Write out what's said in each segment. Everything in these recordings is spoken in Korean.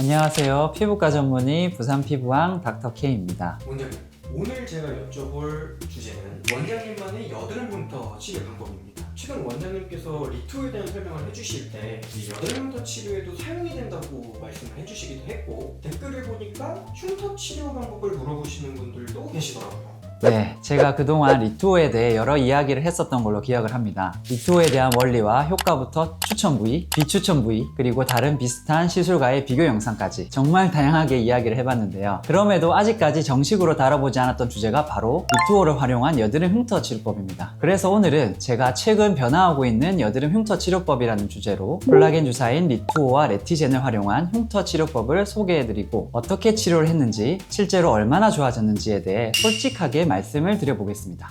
안녕하세요. 피부과 전문의 부산피부왕 닥터K입니다. 원장님, 오늘 제가 여쭤볼 주제는 원장님만의 여드름 흉터 치료 방법입니다. 최근 원장님께서 리투에 대한 설명을 해주실 때 이 여드름 흉터 치료에도 사용이 된다고 말씀을 해주시기도 했고, 댓글을 보니까 흉터 치료 방법을 물어보시는 분들도 계시더라고요. 네, 제가 그동안 리투어에 대해 여러 이야기를 했었던 걸로 기억을 합니다. 리투어에 대한 원리와 효과부터 추천 부위, 비추천 부위, 그리고 다른 비슷한 시술과의 비교 영상까지 정말 다양하게 이야기를 해봤는데요. 그럼에도 아직까지 정식으로 다뤄보지 않았던 주제가 바로 리투어를 활용한 여드름 흉터 치료법입니다. 그래서 오늘은 제가 최근 변화하고 있는 여드름 흉터 치료법이라는 주제로 콜라겐 주사인 리투어와 레티젠을 활용한 흉터 치료법을 소개해드리고 어떻게 치료를 했는지, 실제로 얼마나 좋아졌는지에 대해 솔직하게 말씀을 드려보겠습니다.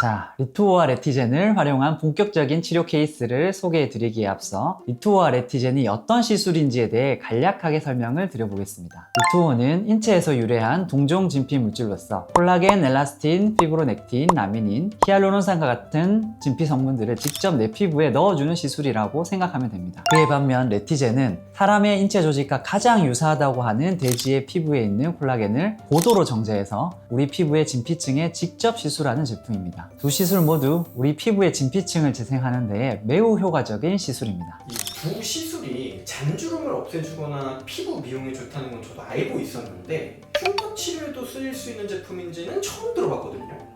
자, 리투어와 레티젠을 활용한 본격적인 치료 케이스를 소개해드리기에 앞서 리투어와 레티젠이 어떤 시술인지에 대해 간략하게 설명을 드려보겠습니다. 리투어는 인체에서 유래한 동종 진피 물질로서 콜라겐, 엘라스틴, 피브로넥틴, 라미닌, 히알루론산과 같은 진피 성분들을 직접 내 피부에 넣어주는 시술이라고 생각하면 됩니다. 그에 반면 레티젠은 사람의 인체 조직과 가장 유사하다고 하는 돼지의 피부에 있는 콜라겐을 고도로 정제해서 우리 피부의 진피층에 직접 시술하는 제품입니다. 두 시술 모두 우리 피부의 진피층을 재생하는 데에 매우 효과적인 시술입니다. 이 두 시술이 잔주름을 없애주거나 피부 미용에 좋다는 건 저도 알고 있었는데 흉터 치료에도 쓰일 수 있는 제품인지는 처음 들어봤거든요.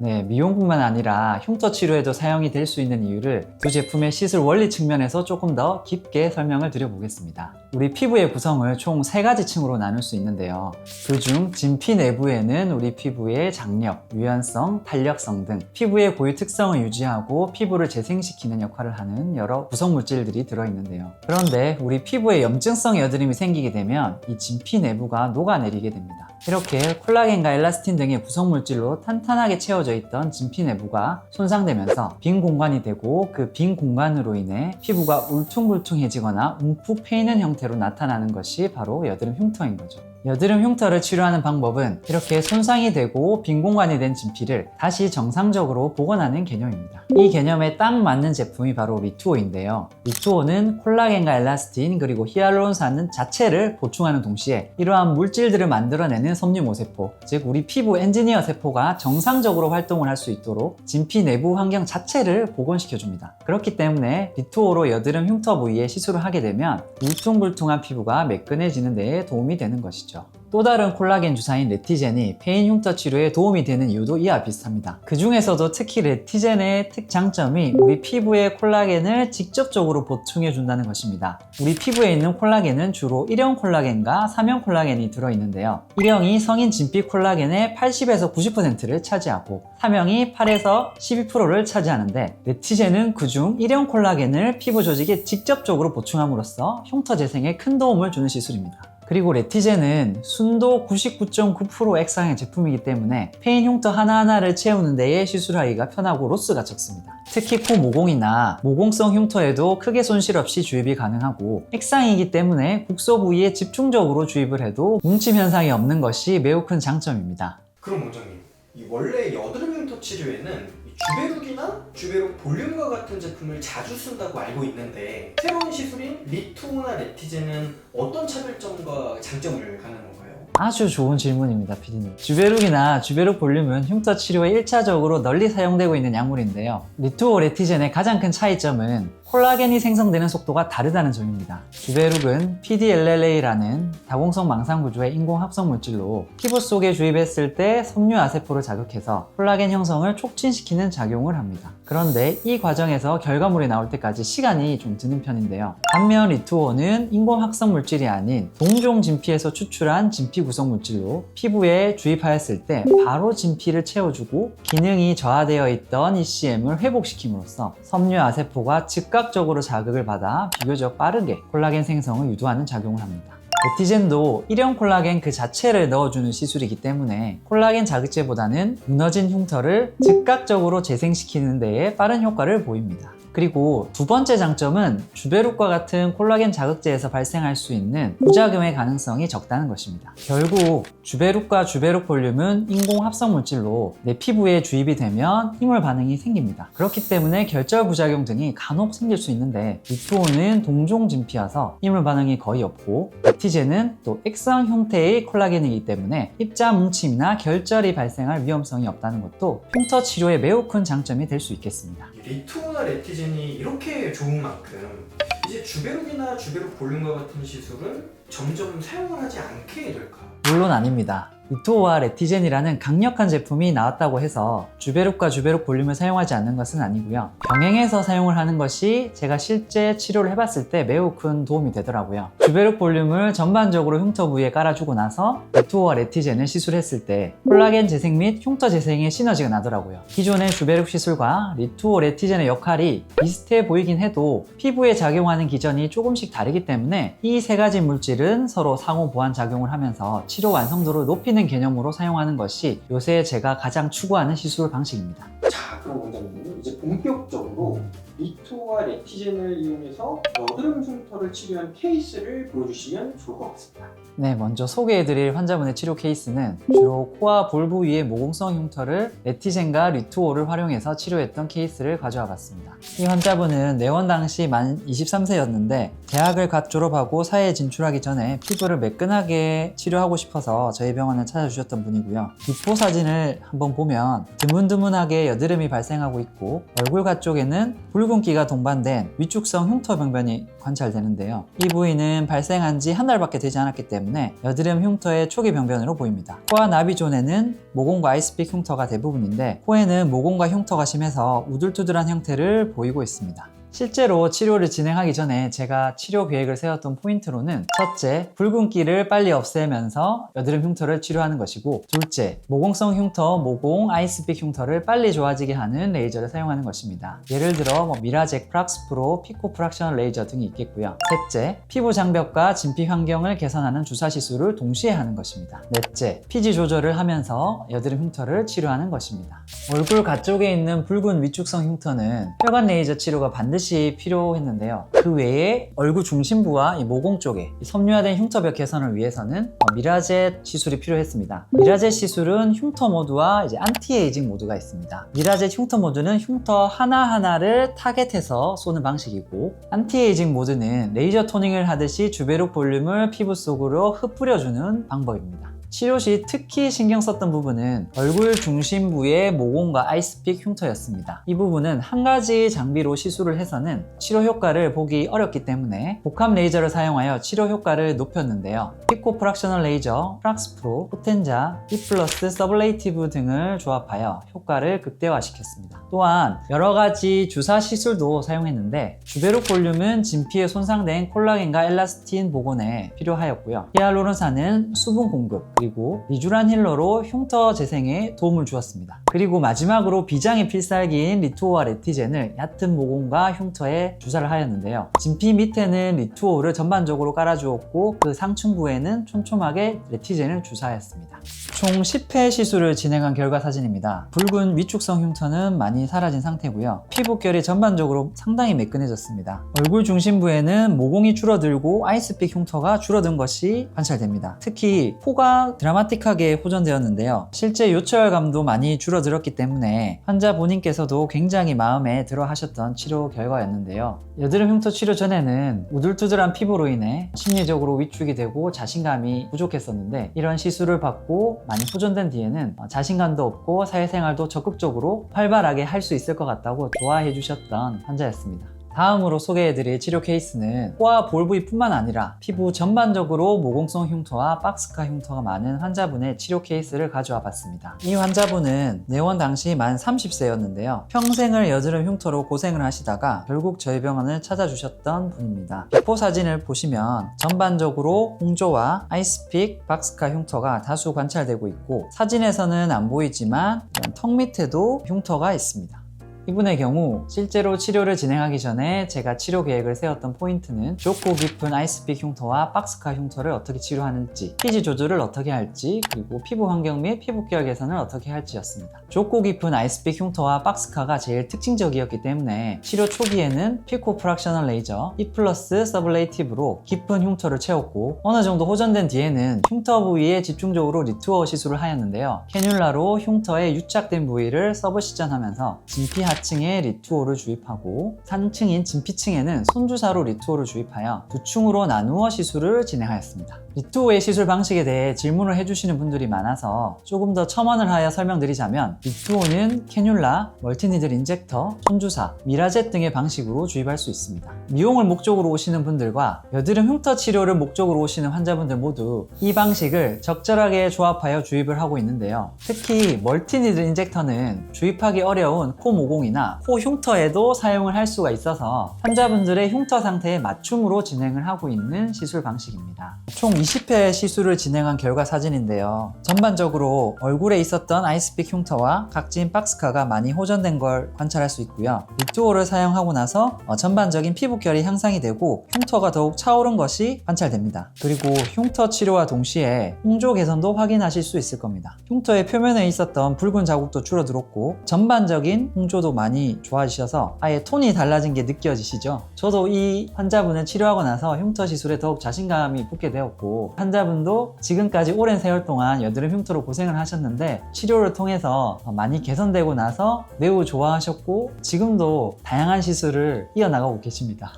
네, 미용뿐만 아니라 흉터 치료에도 사용이 될 수 있는 이유를 두 제품의 시술 원리 측면에서 조금 더 깊게 설명을 드려보겠습니다. 우리 피부의 구성을 총 3가지 층으로 나눌 수 있는데요. 그중 진피 내부에는 우리 피부의 장력, 유연성, 탄력성 등 피부의 고유 특성을 유지하고 피부를 재생시키는 역할을 하는 여러 구성 물질들이 들어있는데요. 그런데 우리 피부에 염증성 여드름이 생기게 되면 이 진피 내부가 녹아내리게 됩니다. 이렇게 콜라겐과 엘라스틴 등의 구성 물질로 탄탄하게 채워져 있던 진피 내부가 손상되면서 빈 공간이 되고 그 빈 공간으로 인해 피부가 울퉁불퉁해지거나 움푹 패이는 형태로 나타나는 것이 바로 여드름 흉터인 거죠. 여드름 흉터를 치료하는 방법은 이렇게 손상이 되고 빈 공간이 된 진피를 다시 정상적으로 복원하는 개념입니다. 이 개념에 딱 맞는 제품이 바로 리투어인데요. 리투어는 콜라겐과 엘라스틴 그리고 히알루론산 자체를 보충하는 동시에 이러한 물질들을 만들어내는 섬유모세포, 즉 우리 피부 엔지니어 세포가 정상적으로 활동을 할 수 있도록 진피 내부 환경 자체를 복원시켜줍니다. 그렇기 때문에 리투어로 여드름 흉터 부위에 시술을 하게 되면 울퉁불퉁한 피부가 매끈해지는 데에 도움이 되는 것이죠. 또 다른 콜라겐 주사인 레티젠이 패인 흉터 치료에 도움이 되는 이유도 이와 비슷합니다. 그 중에서도 특히 레티젠의 특장점이 우리 피부에 콜라겐을 직접적으로 보충해 준다는 것입니다. 우리 피부에 있는 콜라겐은 주로 1형 콜라겐과 3형 콜라겐이 들어있는데요. 1형이 성인 진피 콜라겐의 80에서 90%를 차지하고 3형이 8에서 12%를 차지하는데 레티젠은 그중 1형 콜라겐을 피부 조직에 직접적으로 보충함으로써 흉터 재생에 큰 도움을 주는 시술입니다. 그리고 레티젠은 순도 99.9% 액상의 제품이기 때문에 패인 흉터 하나하나를 채우는 데에 시술하기가 편하고 로스가 적습니다. 특히 코 모공이나 모공성 흉터에도 크게 손실 없이 주입이 가능하고 액상이기 때문에 국소 부위에 집중적으로 주입을 해도 뭉침 현상이 없는 것이 매우 큰 장점입니다. 그럼 원장님, 이 원래 여드름 흉터 치료에는 주베룩이나 주베룩 볼륨과 같은 제품을 자주 쓴다고 알고 있는데 새로운 시술인 리투어나 레티젠은 어떤 차별점과 장점을 갖는 건가요? 아주 좋은 질문입니다, PD님. 주베룩이나 주베룩 볼륨은 흉터 치료에 1차적으로 널리 사용되고 있는 약물인데요. 리투어 레티젠의 가장 큰 차이점은 콜라겐이 생성되는 속도가 다르다는 점입니다. 주베룩은 PDLLA라는 다공성 망상 구조의 인공 합성 물질로 피부 속에 주입했을 때 섬유아세포를 자극해서 콜라겐 형성을 촉진시키는 작용을 합니다. 그런데 이 과정에서 결과물이 나올 때까지 시간이 좀 드는 편인데요. 반면 리투어는 인공 합성 물질이 아닌 동종 진피에서 추출한 진피 구성 물질로 피부에 주입하였을 때 바로 진피를 채워주고 기능이 저하되어 있던 ECM을 회복시킴으로써 섬유아세포가 즉각적으로 자극을 받아 비교적 빠르게 콜라겐 생성을 유도하는 작용을 합니다. 레티젠도 1형 콜라겐 그 자체를 넣어주는 시술이기 때문에 콜라겐 자극제보다는 무너진 흉터를 즉각적으로 재생시키는 데에 빠른 효과를 보입니다. 그리고 두 번째 장점은 주베룩과 같은 콜라겐 자극제에서 발생할 수 있는 부작용의 가능성이 적다는 것입니다. 결국 주베룩과 주베룩 볼륨은 인공 합성 물질로 내 피부에 주입이 되면 이물 반응이 생깁니다. 그렇기 때문에 결절 부작용 등이 간혹 생길 수 있는데 리투오는 동종 진피여서 이물 반응이 거의 없고 레티제는 또 액상 형태의 콜라겐이기 때문에 입자 뭉침이나 결절이 발생할 위험성이 없다는 것도 흉터 치료에 매우 큰 장점이 될 수 있겠습니다. 리투오나 레티젠이 이렇게 좋은 만큼 이제 주베룩이나 주베룩 볼륨과 같은 시술은 점점 사용을 하지 않게 될까요? 물론 아닙니다. 리투오와 레티젠이라는 강력한 제품이 나왔다고 해서 주베룩과 주베룩 볼륨을 사용하지 않는 것은 아니고요. 병행해서 사용을 하는 것이 제가 실제 치료를 해봤을 때 매우 큰 도움이 되더라고요. 주베룩 볼륨을 전반적으로 흉터 부위에 깔아주고 나서 리투오와 레티젠을 시술했을 때 콜라겐 재생 및 흉터 재생의 시너지가 나더라고요. 기존의 주베룩 시술과 리투오, 레티젠의 역할이 비슷해 보이긴 해도 피부에 작용하는 기전이 조금씩 다르기 때문에 이 세 가지 물질은 서로 상호 보완 작용을 하면서 치료 완성도를 높이는 개념으로 사용하는 것이 요새 제가 가장 추구하는 시술 방식입니다. 자, 그럼 원장님 이제 본격적으로 리투오와 레티젠을 이용해서 여드름 흉터를 치료한 케이스를 보여주시면 좋을 것 같습니다. 네, 먼저 소개해드릴 환자분의 치료 케이스는 주로 코와 볼 부위의 모공성 흉터를 레티젠과 리투오를 활용해서 치료했던 케이스를 가져와 봤습니다. 이 환자분은 내원 당시 만 23세였는데 대학을 갓 졸업하고 사회에 진출하기 전에 피부를 매끈하게 치료하고 싶어서 저희 병원을 찾아주셨던 분이고요. 비포 사진을 한번 보면 드문드문하게 여드름이 발생하고 있고 얼굴 가쪽에는 붉은기가 동반된 위축성 흉터 병변이 관찰되는데요. 이 부위는 발생한 지 한 달밖에 되지 않았기 때문에 여드름 흉터의 초기 병변으로 보입니다. 코와 나비존에는 모공과 아이스픽 흉터가 대부분인데 코에는 모공과 흉터가 심해서 우둘투둘한 형태를 보이고 있습니다. 실제로 치료를 진행하기 전에 제가 치료 계획을 세웠던 포인트로는 첫째, 붉은기를 빨리 없애면서 여드름 흉터를 치료하는 것이고 둘째, 모공성 흉터, 모공, 아이스픽 흉터를 빨리 좋아지게 하는 레이저를 사용하는 것입니다. 예를 들어 미라젝, 프락스프로, 피코 프락셔널 레이저 등이 있겠고요. 셋째, 피부 장벽과 진피 환경을 개선하는 주사 시술을 동시에 하는 것입니다. 넷째, 피지 조절을 하면서 여드름 흉터를 치료하는 것입니다. 얼굴 가쪽에 있는 붉은 위축성 흉터는 혈관 레이저 치료가 반드시 필요했는데요. 그 외에 얼굴 중심부와 이 모공 쪽에 섬유화된 흉터벽 개선을 위해서는 미라젯 시술이 필요했습니다. 미라젯 시술은 흉터 모드와 이제 안티에이징 모드가 있습니다. 미라젯 흉터 모드는 흉터 하나하나를 타겟해서 쏘는 방식이고 안티에이징 모드는 레이저 토닝을 하듯이 주베룩 볼륨을 피부 속으로 흩뿌려주는 방법입니다. 치료 시 특히 신경 썼던 부분은 얼굴 중심부의 모공과 아이스픽 흉터였습니다. 이 부분은 한 가지 장비로 시술을 해서는 치료 효과를 보기 어렵기 때문에 복합 레이저를 사용하여 치료 효과를 높였는데요. 피코 프락셔널 레이저, 프락스프로, 포텐자, 이플러스 서블레이티브 등을 조합하여 효과를 극대화시켰습니다. 또한 여러 가지 주사 시술도 사용했는데 주베룩 볼륨은 진피에 손상된 콜라겐과 엘라스틴 복원에 필요하였고요. 히알루론산은 수분 공급, 그리고 리쥬란 힐러로 흉터 재생에 도움을 주었습니다. 그리고 마지막으로 비장의 필살기인 리투오와 레티젠을 얕은 모공과 흉터에 주사를 하였는데요. 진피 밑에는 리투오를 전반적으로 깔아주었고 그 상층부에는 촘촘하게 레티젠을 주사하였습니다. 총 10회 시술을 진행한 결과 사진입니다. 붉은 위축성 흉터는 많이 사라진 상태고요. 피부결이 전반적으로 상당히 매끈해졌습니다. 얼굴 중심부에는 모공이 줄어들고 아이스픽 흉터가 줄어든 것이 관찰됩니다. 특히 코가 드라마틱하게 호전되었는데요. 실제 요철감도 많이 줄어들었기 때문에 환자 본인께서도 굉장히 마음에 들어 하셨던 치료 결과였는데요. 여드름 흉터 치료 전에는 우둘투둘한 피부로 인해 심리적으로 위축이 되고 자신감이 부족했었는데 이런 시술을 받고 많이 호전된 뒤에는 자신감도 없고 사회생활도 적극적으로 활발하게 할 수 있을 것 같다고 좋아해 주셨던 환자였습니다. 다음으로 소개해드릴 치료 케이스는 코와 볼 부위뿐만 아니라 피부 전반적으로 모공성 흉터와 박스카 흉터가 많은 환자분의 치료 케이스를 가져와 봤습니다. 이 환자분은 내원 당시 만 30세였는데요. 평생을 여드름 흉터로 고생을 하시다가 결국 저희 병원을 찾아주셨던 분입니다. 비포 사진을 보시면 전반적으로 홍조와 아이스픽, 박스카 흉터가 다수 관찰되고 있고 사진에서는 안 보이지만 턱 밑에도 흉터가 있습니다. 이분의 경우 실제로 치료를 진행하기 전에 제가 치료 계획을 세웠던 포인트는 좁고 깊은 아이스픽 흉터와 박스카 흉터를 어떻게 치료하는지, 피지 조절을 어떻게 할지, 그리고 피부 환경 및 피부결 개선을 어떻게 할지였습니다. 좁고 깊은 아이스픽 흉터와 박스카가 제일 특징적이었기 때문에 치료 초기에는 피코 프락셔널 레이저 E 플러스 서블레이티브로 깊은 흉터를 채웠고, 어느 정도 호전된 뒤에는 흉터 부위에 집중적으로 리투어 시술을 하였는데요. 캐뉼라로 흉터에 유착된 부위를 서브시전하면서 진피 하층에 리투어를 주입하고, 상층인 진피층에는 손주사로 리투어를 주입하여 두 층으로 나누어 시술을 진행하였습니다. 리투어의 시술 방식에 대해 질문을 해주시는 분들이 많아서 조금 더 첨언을 하여 설명드리자면, 리투어는 캐뉼라, 멀티니들 인젝터, 손주사, 미라젯 등의 방식으로 주입할 수 있습니다. 미용을 목적으로 오시는 분들과 여드름 흉터 치료를 목적으로 오시는 환자분들 모두 이 방식을 적절하게 조합하여 주입을 하고 있는데요. 특히 멀티니들 인젝터는 주입하기 어려운 코 모공이나 코 흉터에도 사용을 할 수가 있어서 환자분들의 흉터 상태에 맞춤으로 진행을 하고 있는 시술 방식입니다. 총 20회 시술을 진행한 결과 사진인데요. 전반적으로 얼굴에 있었던 아이스픽 흉터와 각진 박스카가 많이 호전된 걸 관찰할 수 있고요. 리투어를 사용하고 나서 전반적인 피부결이 향상이 되고 흉터가 더욱 차오른 것이 관찰됩니다. 그리고 흉터 치료와 동시에 홍조 개선도 확인하실 수 있을 겁니다. 흉터의 표면에 있었던 붉은 자국도 줄어들었고 전반적인 홍조도 많이 좋아지셔서 아예 톤이 달라진 게 느껴지시죠? 저도 이 환자분을 치료하고 나서 흉터 시술에 더욱 자신감이 붙게 되었고, 환자분도 지금까지 오랜 세월 동안 여드름 흉터로 고생을 하셨는데 치료를 통해서 많이 개선되고 나서 매우 좋아하셨고 지금도 다양한 시술을 이어나가고 계십니다.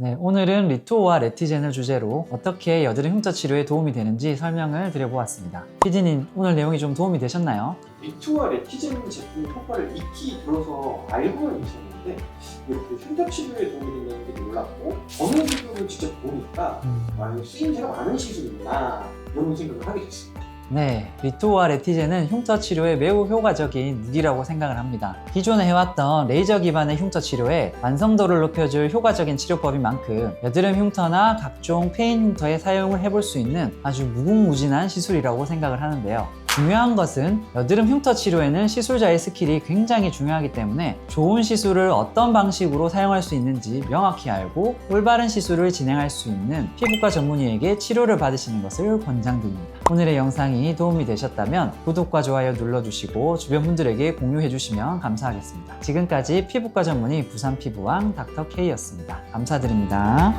네, 오늘은 리투어와 레티젠을 주제로 어떻게 여드름 흉터 치료에 도움이 되는지 설명을 드려보았습니다. PD님, 오늘 내용이 좀 도움이 되셨나요? 리투와 레티젠 제품 효과를 익히 들어서 알고는 있었는데 이렇게 흉터 치료에 도움이 된다는 게 놀랐고, 어느 부분을 직접 보니까 쓰임새가 많은 시술이구나 이런 생각을 하게 됐습니다. 네, 리투어와 레티젠은 흉터 치료에 매우 효과적인 무기라고 생각을 합니다. 기존에 해왔던 레이저 기반의 흉터 치료에 완성도를 높여줄 효과적인 치료법인 만큼 여드름 흉터나 각종 페인 흉터에 사용을 해볼 수 있는 아주 무궁무진한 시술이라고 생각을 하는데요. 중요한 것은 여드름 흉터 치료에는 시술자의 스킬이 굉장히 중요하기 때문에 좋은 시술을 어떤 방식으로 사용할 수 있는지 명확히 알고 올바른 시술을 진행할 수 있는 피부과 전문의에게 치료를 받으시는 것을 권장드립니다. 오늘의 영상이 도움이 되셨다면 구독과 좋아요 눌러주시고 주변 분들에게 공유해 주시면 감사하겠습니다. 지금까지 피부과 전문의 부산피부왕 닥터 K였습니다. 감사드립니다.